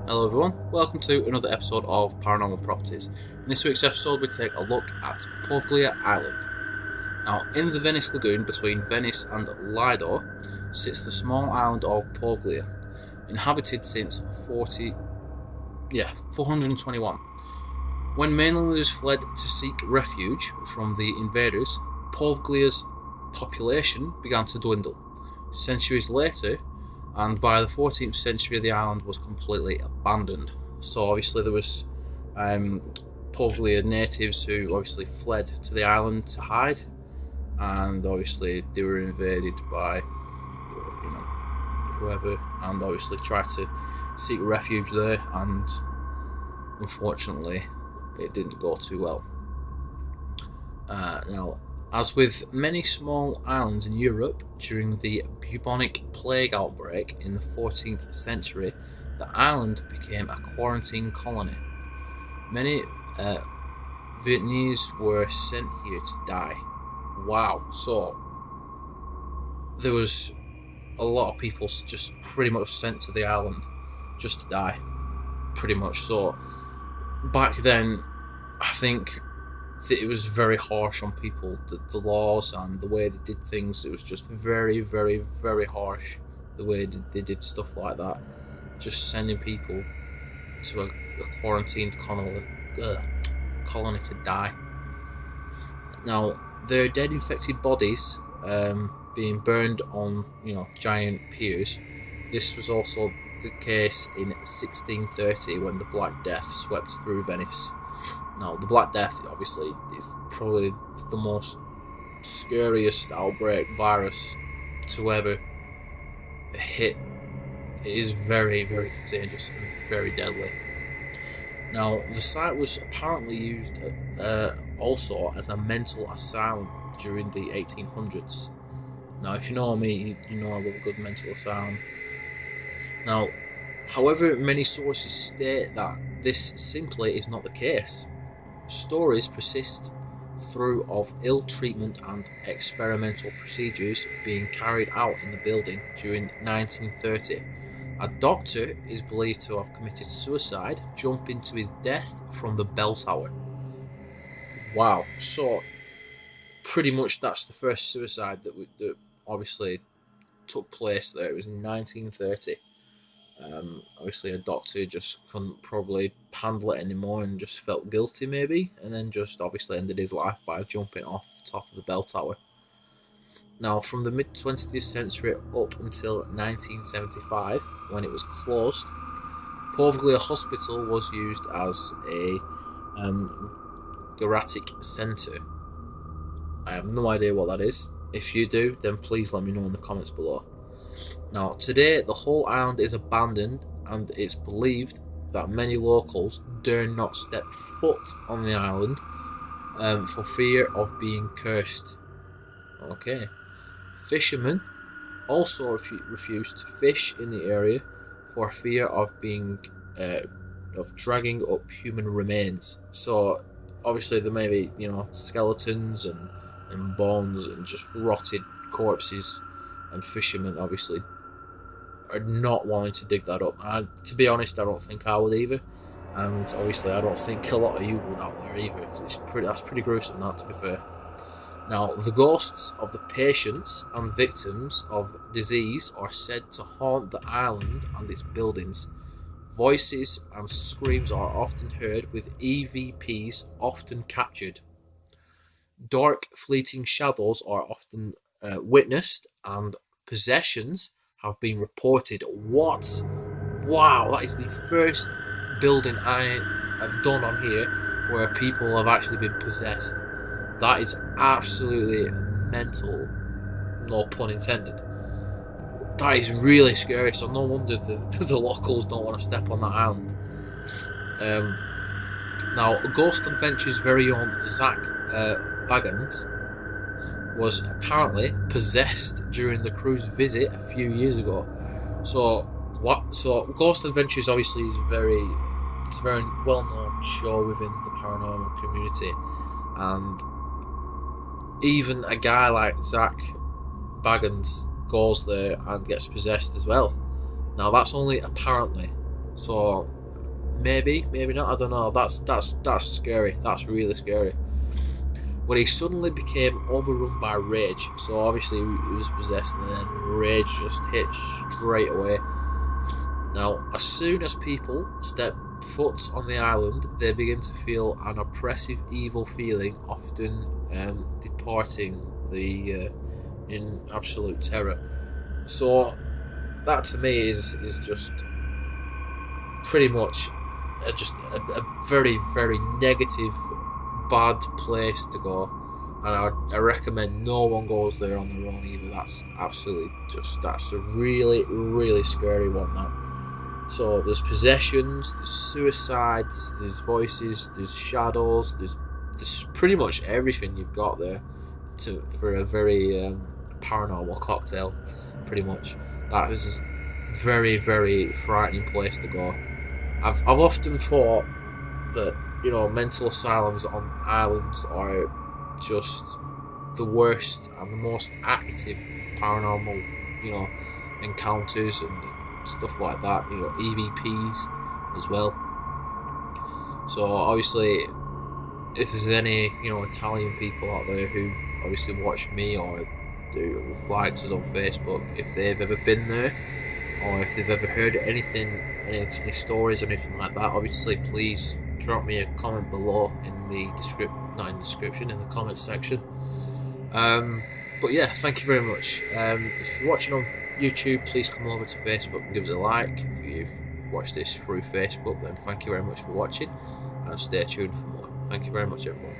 Hello everyone, welcome to another episode of Paranormal Properties. In this week's episode we take a look at Poveglia Island. Now, in the Venice lagoon between Venice and Lido sits the small island of Poveglia, inhabited since 421. When mainlanders fled to seek refuge from the invaders, Poveglia's population began to dwindle. Centuries later, and by the 14th century the island was completely abandoned. So obviously there was Poveglia natives who obviously fled to the island to hide, and obviously they were invaded by whoever, and obviously tried to seek refuge there, and unfortunately it didn't go too well. Now, as with many small islands in Europe, during the bubonic plague outbreak in the 14th century, the island became a quarantine colony. Many Vietnamese were sent here to die. Wow, so there was a lot of people just pretty much sent to the island just to die, pretty much. So back then, I think that it was very harsh on people, the laws and the way they did things. It was just very, very, very harsh the way they did stuff like that, just sending people to a quarantined colony to die. Now, their dead infected bodies being burned on giant piers. This was also the case in 1630 when the Black Death swept through Venice. Now, the Black Death obviously is probably the most scariest outbreak virus to ever hit. It is very, very contagious and very deadly. Now, the site was apparently used also as a mental asylum during the 1800s. Now, if you know me, you know I love a good mental asylum. Now, however, many sources state that this simply is not the case. Stories persist through of ill treatment and experimental procedures being carried out in the building during 1930. A doctor is believed to have committed suicide, jumping to his death from the bell tower. Wow, so pretty much that's the first suicide that obviously took place there. It was in 1930. Obviously a doctor just couldn't probably handle it anymore and just felt guilty maybe, and then just obviously ended his life by jumping off the top of the bell tower. Now, from the mid 20th century up until 1975, when it was closed, Poveglia Hospital was used as a geriatric centre. I have no idea what that is. If you do, then please let me know in the comments below. Now, today the whole island is abandoned, and it's believed that many locals dare not step foot on the island for fear of being cursed. Okay. Fishermen also refuse to fish in the area for fear of being dragging up human remains. So obviously there may be skeletons and bones and just rotted corpses, and fishermen obviously are not wanting to dig that up. And to be honest, I don't think I would either, and obviously I don't think a lot of you would out there either. That's pretty gruesome, that, to be fair. Now, the ghosts of the patients and victims of disease are said to haunt the island and its buildings. Voices and screams are often heard, with EVPs often captured. Dark, fleeting shadows are often witnessed, and possessions have been reported. What? Wow, that is the first building I have done on here where people have actually been possessed. That is absolutely mental, no pun intended. That is really scary, so no wonder the locals don't want to step on that island. Now, Ghost Adventures' very own Zach Baggins was apparently possessed during the cruise visit a few years ago. So Ghost Adventures obviously is a very well-known show within the paranormal community, and even a guy like Zach Baggins goes there and gets possessed as well. Now, that's only apparently. So maybe not, I don't know. That's scary. That's really scary. When he suddenly became overrun by rage, so obviously he was possessed, and then rage just hit straight away. Now, as soon as people step foot on the island, they begin to feel an oppressive, evil feeling, often departing the in absolute terror. So that to me is just pretty much a very, very negative, bad place to go, and I recommend no one goes there on their own either. That's absolutely that's a really, really scary one, that. So there's possessions, there's suicides, there's voices, there's shadows, there's pretty much everything you've got there for a very paranormal cocktail, pretty much. That is a very, very frightening place to go. I've often thought that, mental asylums on islands are just the worst and the most active paranormal, encounters and stuff like that. EVPs as well. So obviously, if there's any Italian people out there who obviously watch me or who've liked us on Facebook, if they've ever been there, or if they've ever heard anything, any stories or anything like that, obviously please drop me a comment below in the in the comment section. But yeah, thank you very much. If you're watching on YouTube, please come over to Facebook and give us a like. If you've watched this through Facebook, then thank you very much for watching, and stay tuned for more. Thank you very much, everyone.